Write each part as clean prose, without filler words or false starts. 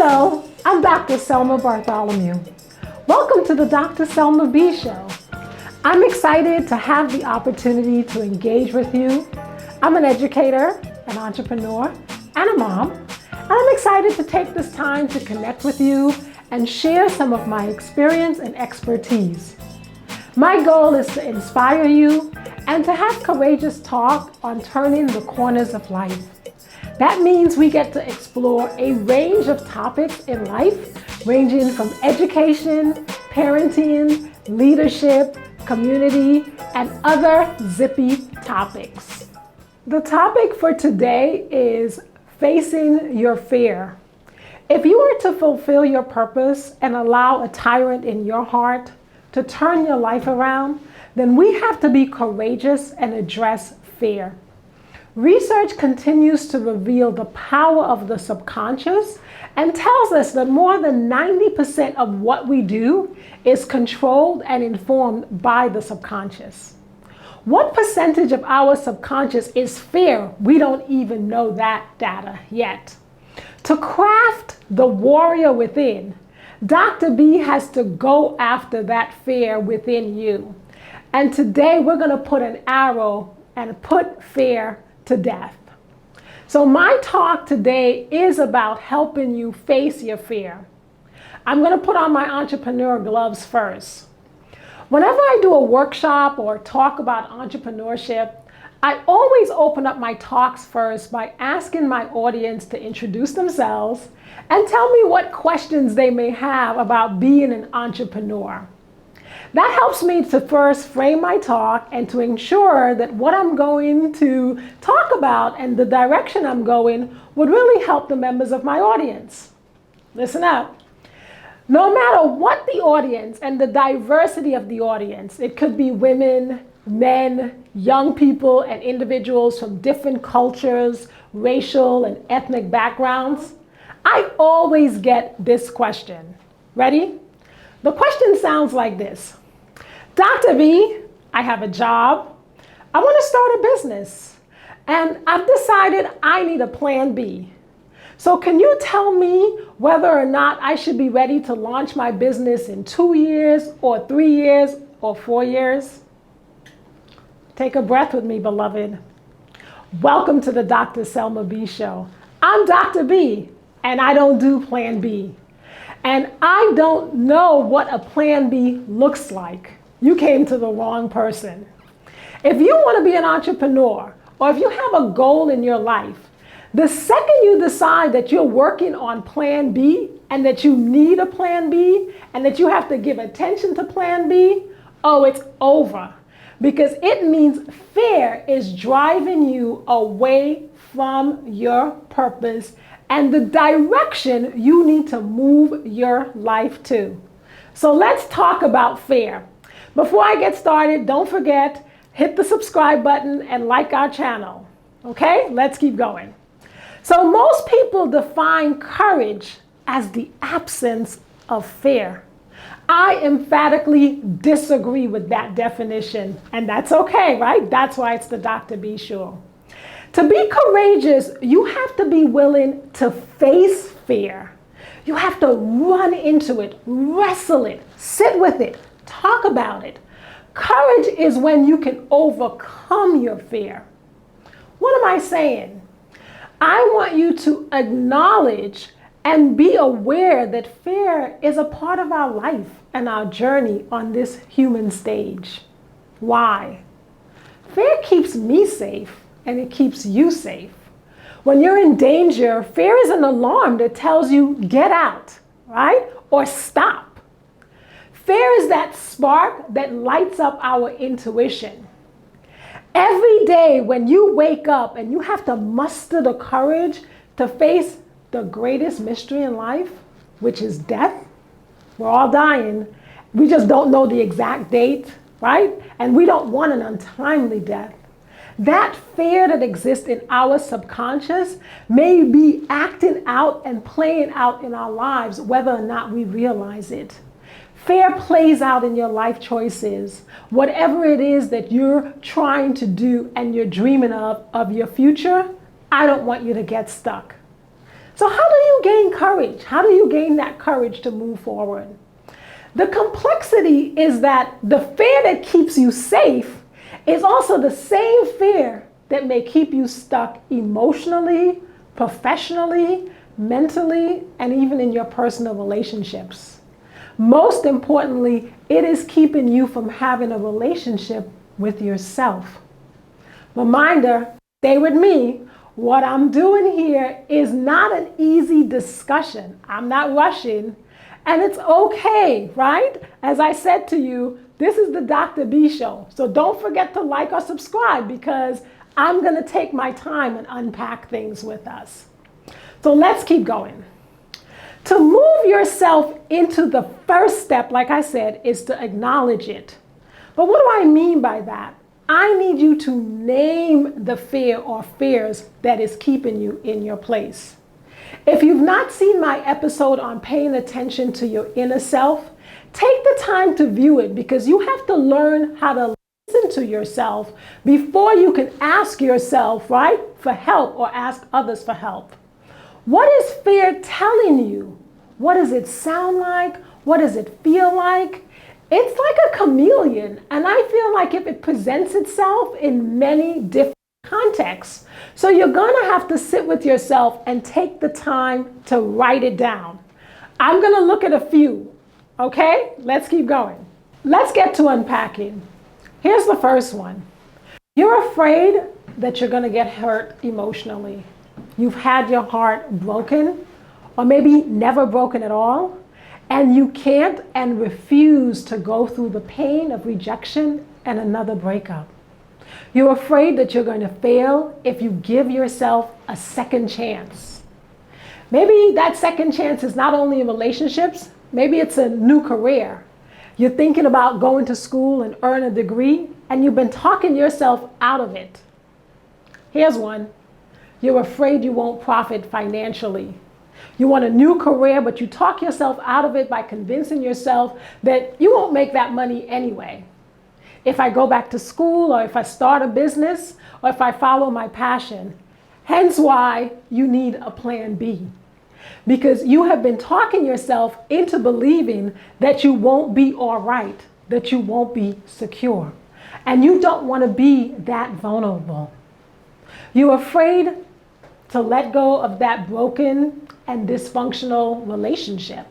Hello, I'm Dr. Selma Bartholomew. Welcome to the Dr. Selma B Show. I'm excited to have the opportunity to engage with you. I'm an educator, an entrepreneur, and a mom, and I'm excited to take this time to connect with you and share some of my experience and expertise. My goal is to inspire you and to have courageous talk on turning the corners of life. That means we get to explore a range of topics in life, ranging from education, parenting, leadership, community, and other zippy topics. The topic for today is facing your fear. If you are to fulfill your purpose and allow a tyrant in your heart to turn your life around, then we have to be courageous and address fear. Research continues to reveal the power of the subconscious and tells us that more than 90% of what we do is controlled and informed by the subconscious. What percentage of our subconscious is fear? We don't even know that data yet. To craft the warrior within, Dr. B has to go after that fear within you. And today we're going to put an arrow and put fear to death. So my talk today is about helping you face your fear. I'm going to put on my entrepreneur gloves first. Whenever I do a workshop or talk about entrepreneurship, I always open up my talks first by asking my audience to introduce themselves and tell me what questions they may have about being an entrepreneur. That helps me to first frame my talk and to ensure that what I'm going to talk about and the direction I'm going would really help the members of my audience. Listen up. No matter what the audience and the diversity of the audience, it could be women, men, young people, and individuals from different cultures, racial and ethnic backgrounds, I always get this question. Ready? The question sounds like this. Dr. B, I have a job. I want to start a business, and I've decided I need a plan B. So can you tell me whether or not I should be ready to launch my business in 2 years or 3 years or 4 years? Take a breath with me, beloved. Welcome to the Dr. Selma B Show. I'm Dr. B, and I don't do plan B. And I don't know what a plan B looks like. You came to the wrong person. If you want to be an entrepreneur, or if you have a goal in your life, the second you decide that you're working on plan B and that you need a plan B and that you have to give attention to plan B, oh, it's over. Because it means fear is driving you away from your purpose and the direction you need to move your life to. So let's talk about fear. Before I get started, don't forget, hit the subscribe button and like our channel. Okay, let's keep going. So most people define courage as the absence of fear. I emphatically disagree with that definition, and that's okay, right? That's why it's the Dr. B Show. To be courageous, you have to be willing to face fear. You have to run into it, wrestle it, sit with it, talk about it. Courage is when you can overcome your fear. What am I saying? I want you to acknowledge and be aware that fear is a part of our life and our journey on this human stage. Why? Fear keeps me safe and it keeps you safe. When you're in danger, fear is an alarm that tells you get out, right? Or stop. Fear is that spark that lights up our intuition. Every day when you wake up and you have to muster the courage to face the greatest mystery in life, which is death. We're all dying. We just don't know the exact date, right? And we don't want an untimely death. That fear that exists in our subconscious may be acting out and playing out in our lives, whether or not we realize it. Fear plays out in your life choices. Whatever it is that you're trying to do and you're dreaming of your future, I don't want you to get stuck. So how do you gain courage? How do you gain that courage to move forward? The complexity is that the fear that keeps you safe is also the same fear that may keep you stuck emotionally, professionally, mentally, and even in your personal relationships. Most importantly, it is keeping you from having a relationship with yourself. Reminder, stay with me. What I'm doing here is not an easy discussion. I'm not rushing, and it's okay, right? As I said to you, this is the Dr. B show. So don't forget to like or subscribe because I'm going to take my time and unpack things with us. So let's keep going. To move yourself into the first step, like I said, is to acknowledge it. But what do I mean by that? I need you to name the fear or fears that is keeping you in your place. If you've not seen my episode on paying attention to your inner self, take the time to view it because you have to learn how to listen to yourself before you can ask yourself, right, for help or ask others for help. What is fear telling you? What does it sound like? What does it feel like? It's like a chameleon, and I feel like if it presents itself in many different contexts, so you're gonna have to sit with yourself and take the time to write it down. I'm gonna look at a few, okay? Let's keep going. Let's get to unpacking. Here's the first one. You're afraid that you're gonna get hurt emotionally. You've had your heart broken, or maybe never broken at all, and you can't and refuse to go through the pain of rejection and another breakup. You're afraid that you're going to fail if you give yourself a second chance. Maybe that second chance is not only in relationships, maybe it's a new career. You're thinking about going to school and earn a degree, and you've been talking yourself out of it. Here's one. You're afraid you won't profit financially. You want a new career, but you talk yourself out of it by convincing yourself that you won't make that money anyway. If I go back to school, or if I start a business, or if I follow my passion. Hence why you need a plan B. Because you have been talking yourself into believing that you won't be all right, that you won't be secure. And you don't want to be that vulnerable. You're afraid to let go of that broken and dysfunctional relationship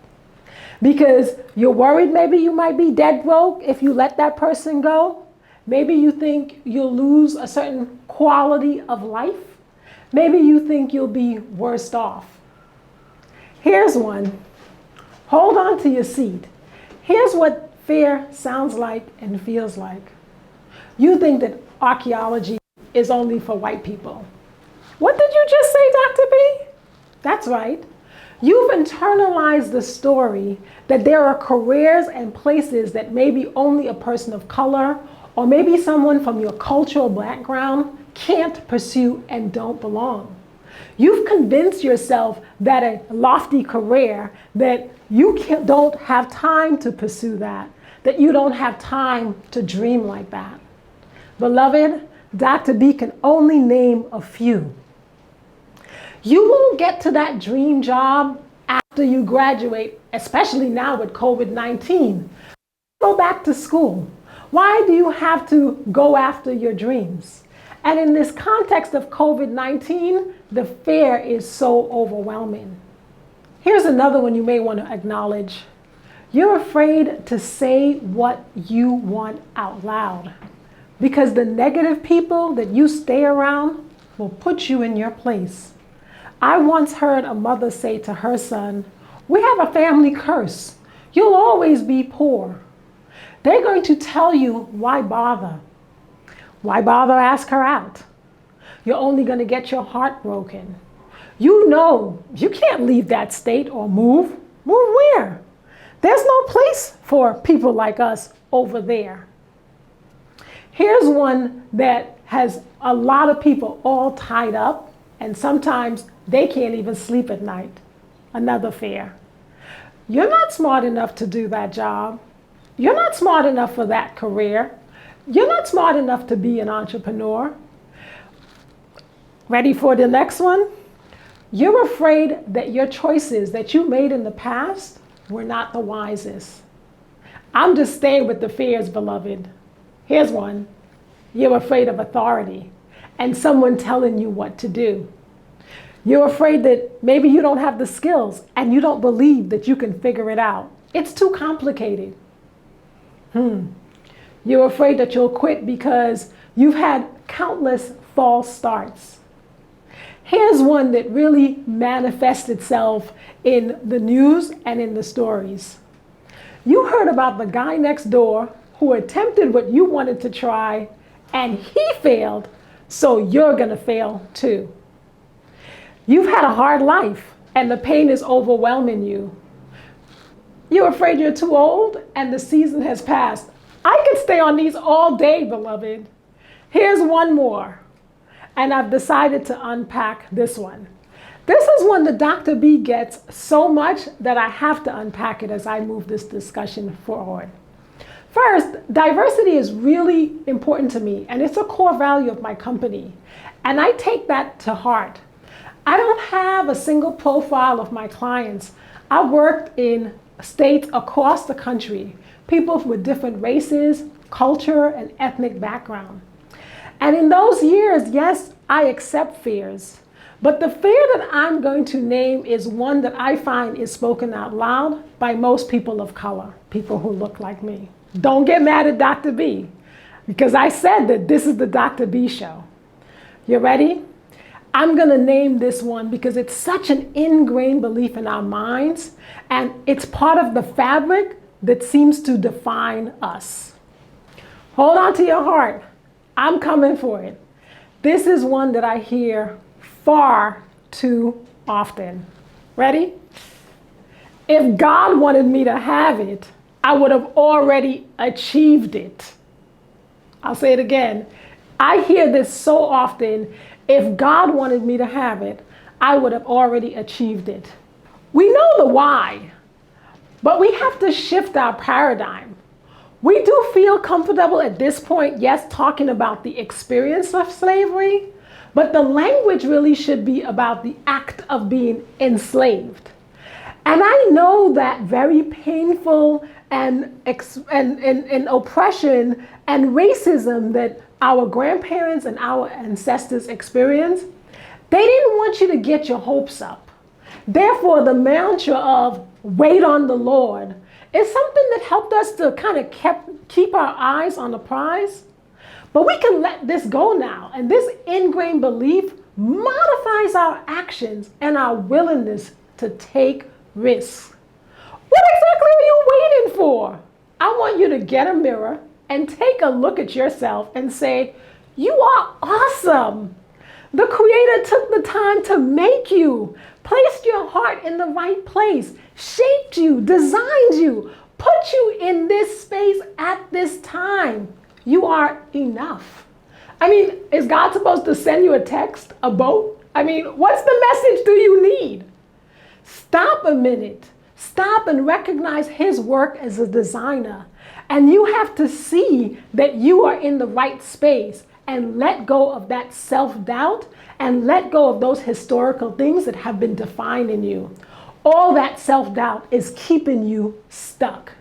because you're worried maybe you might be dead broke if you let that person go. Maybe you think you'll lose a certain quality of life. Maybe you think you'll be worse off. Here's one. Hold on to your seat. Here's what fear sounds like and feels like. You think that archaeology is only for white people. What did you just say, Dr. B? That's right. You've internalized the story that there are careers and places that maybe only a person of color or maybe someone from your cultural background can't pursue and don't belong. You've convinced yourself that a lofty career, that you don't have time to pursue that you don't have time to dream like that. Beloved, Dr. B can only name a few. You won't get to that dream job after you graduate, especially now with COVID-19. Go back to school. Why do you have to go after your dreams? And in this context of COVID-19, the fear is so overwhelming. Here's another one you may want to acknowledge. You're afraid to say what you want out loud because the negative people that you stay around will put you in your place. I once heard a mother say to her son, "We have a family curse. You'll always be poor." They're going to tell you, why bother? Why bother ask her out? You're only going to get your heart broken. You know you can't leave that state or move. Move where? There's no place for people like us over there. Here's one that has a lot of people all tied up, and sometimes they can't even sleep at night. Another fear. You're not smart enough to do that job. You're not smart enough for that career. You're not smart enough to be an entrepreneur. Ready for the next one? You're afraid that your choices that you made in the past were not the wisest. I'm just staying with the fears, beloved. Here's one. You're afraid of authority and someone telling you what to do. You're afraid that maybe you don't have the skills and you don't believe that you can figure it out. It's too complicated. You're afraid that you'll quit because you've had countless false starts. Here's one that really manifests itself in the news and in the stories. You heard about the guy next door who attempted what you wanted to try and he failed, so you're gonna fail too. You've had a hard life and the pain is overwhelming you. You're afraid you're too old and the season has passed. I could stay on these all day, beloved. Here's one more, and I've decided to unpack this one. This is one that Dr. B gets so much that I have to unpack it as I move this discussion forward. First, diversity is really important to me, and it's a core value of my company, and I take that to heart. I don't have a single profile of my clients. I worked in states across the country, people with different races, culture, and ethnic background. And in those years, yes, I accept fears. But the fear that I'm going to name is one that I find is spoken out loud by most people of color, people who look like me. Don't get mad at Dr. B, because I said that this is the Dr. B show. You ready? I'm going to name this one because it's such an ingrained belief in our minds, and it's part of the fabric that seems to define us. Hold on to your heart. I'm coming for it. This is one that I hear far too often. Ready? If God wanted me to have it, I would have already achieved it. I'll say it again. I hear this so often. If God wanted me to have it, I would have already achieved it. We know the why, but we have to shift our paradigm. We do feel comfortable at this point, yes, talking about the experience of slavery, but the language really should be about the act of being enslaved. And I know that very painful and oppression and racism that our grandparents and our ancestors experienced, they didn't want you to get your hopes up. Therefore, the mantra of wait on the Lord is something that helped us to kind of keep our eyes on the prize. But we can let this go now. And this ingrained belief modifies our actions and our willingness to take risks. What exactly are you waiting for? I want you to get a mirror and take a look at yourself and say, you are awesome. The Creator took the time to make you, placed your heart in the right place, shaped you, designed you, put you in this space at this time. You are enough. I mean, is God supposed to send you a text, a boat? I mean, what's the message do you need? Stop a minute. Stop and recognize His work as a designer. And you have to see that you are in the right space and let go of that self-doubt and let go of those historical things that have been defined in you. All that self-doubt is keeping you stuck.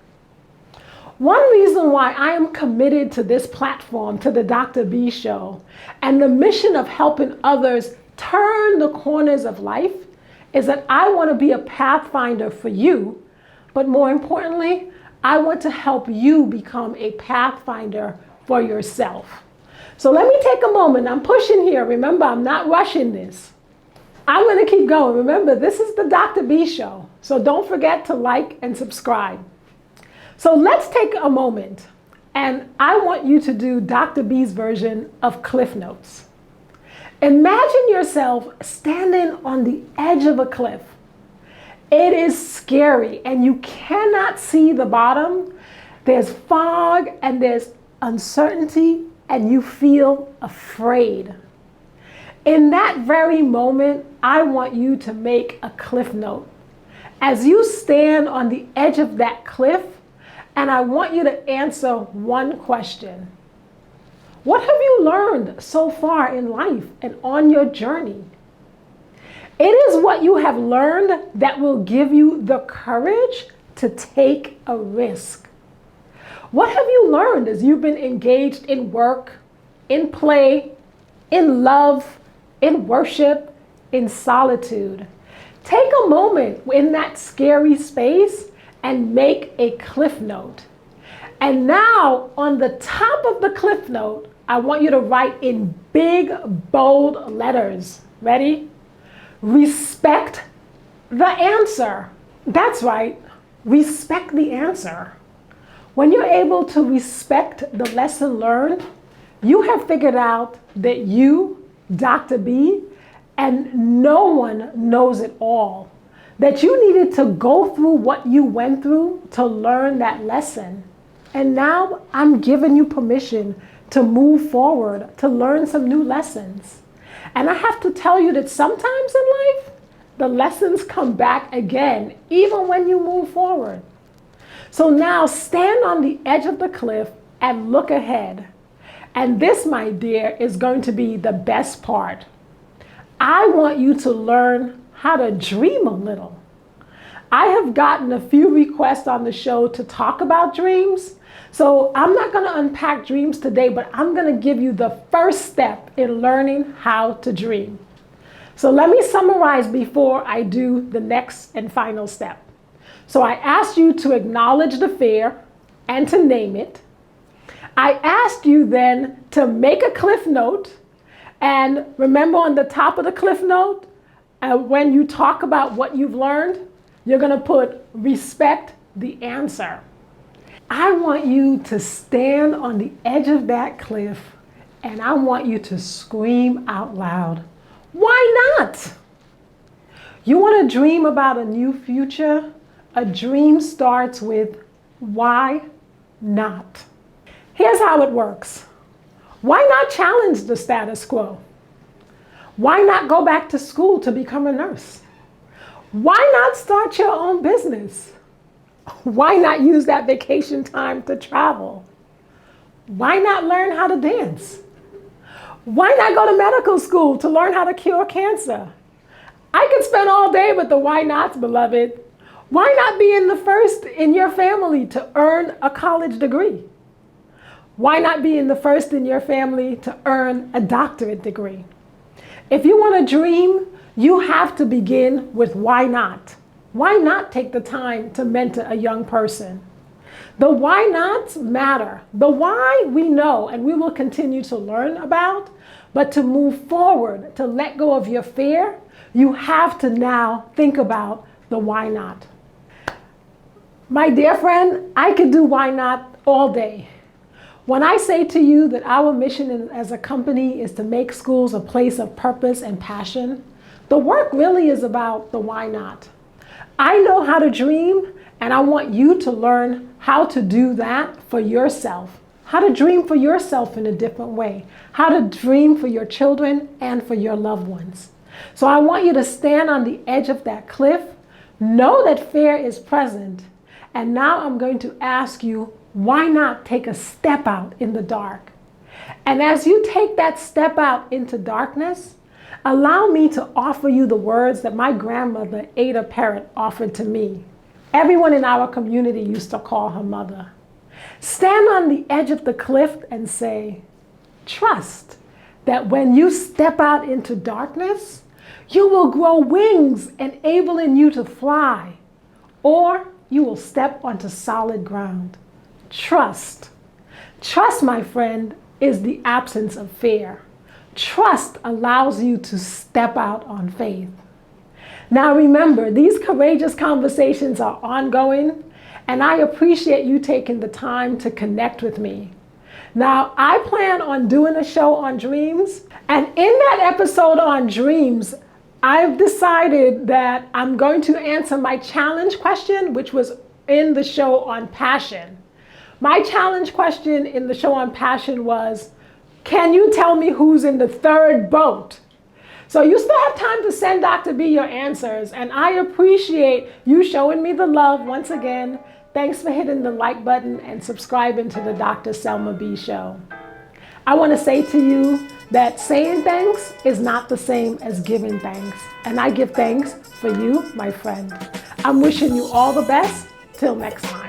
One reason why I am committed to this platform, to the Dr. B show, and the mission of helping others turn the corners of life is that I want to be a pathfinder for you, but more importantly, I want to help you become a pathfinder for yourself. So let me take a moment. I'm pushing here. Remember, I'm not rushing this. I'm going to keep going. Remember, this is the Dr. B show, so don't forget to like and subscribe. So let's take a moment, and I want you to do Dr. B's version of Cliff Notes. Imagine yourself standing on the edge of a cliff. It is scary, and you cannot see the bottom. There's fog, and there's uncertainty, and you feel afraid. In that very moment, I want you to make a cliff note. As you stand on the edge of that cliff, and I want you to answer one question. What have you learned so far in life and on your journey? It is what you have learned that will give you the courage to take a risk. What have you learned as you've been engaged in work, in play, in love, in worship, in solitude? Take a moment in that scary space and make a cliff note. And now on the top of the cliff note, I want you to write in big, bold letters. Ready? Respect the answer. That's right. Respect the answer. When you're able to respect the lesson learned, you have figured out that you, Dr. B, and no one knows it all. That you needed to go through what you went through to learn that lesson. And now I'm giving you permission to move forward, to learn some new lessons. And I have to tell you that sometimes in life, the lessons come back again, even when you move forward. So now stand on the edge of the cliff and look ahead. And this, my dear, is going to be the best part. I want you to learn how to dream a little. I have gotten a few requests on the show to talk about dreams. So I'm not going to unpack dreams today, but I'm going to give you the first step in learning how to dream. So let me summarize before I do the next and final step. So I asked you to acknowledge the fear and to name it. I asked you then to make a cliff note. And remember, on the top of the cliff note, when you talk about what you've learned, you're going to put respect the answer. I want you to stand on the edge of that cliff and I want you to scream out loud. Why not? You want to dream about a new future? A dream starts with why not? Here's how it works. Why not challenge the status quo? Why not go back to school to become a nurse? Why not start your own business? Why not use that vacation time to travel? Why not learn how to dance? Why not go to medical school to learn how to cure cancer? I could spend all day with the why nots, beloved. Why not be in the first in your family to earn a college degree? Why not be in the first in your family to earn a doctorate degree? If you want to dream, you have to begin with why not. Why not take the time to mentor a young person? The why nots matter. The why we know and we will continue to learn about, but to move forward, to let go of your fear, you have to now think about the why not. My dear friend, I could do why not all day. When I say to you that our mission as a company is to make schools a place of purpose and passion, the work really is about the why not. I know how to dream, and I want you to learn how to do that for yourself. How to dream for yourself in a different way. How to dream for your children and for your loved ones. So I want you to stand on the edge of that cliff, know that fear is present, and now I'm going to ask you, why not take a step out in the dark? And as you take that step out into darkness, allow me to offer you the words that my grandmother, Ada Parrott, offered to me. Everyone in our community used to call her mother. Stand on the edge of the cliff and say, trust that when you step out into darkness, you will grow wings enabling you to fly, or you will step onto solid ground. Trust. Trust, my friend, is the absence of fear. Trust allows you to step out on faith. Now remember, these courageous conversations are ongoing, and I appreciate you taking the time to connect with me. Now, I plan on doing a show on dreams, and in that episode on dreams, I've decided that I'm going to answer my challenge question, which was in the show on passion. My challenge question in the show on passion was, can you tell me who's in the third boat? So you still have time to send Dr. B your answers, and I appreciate you showing me the love once again. Thanks for hitting the like button and subscribing to the Dr. Selma B show. I want to say to you that saying thanks is not the same as giving thanks. And I give thanks for you, my friend. I'm wishing you all the best. Till next time.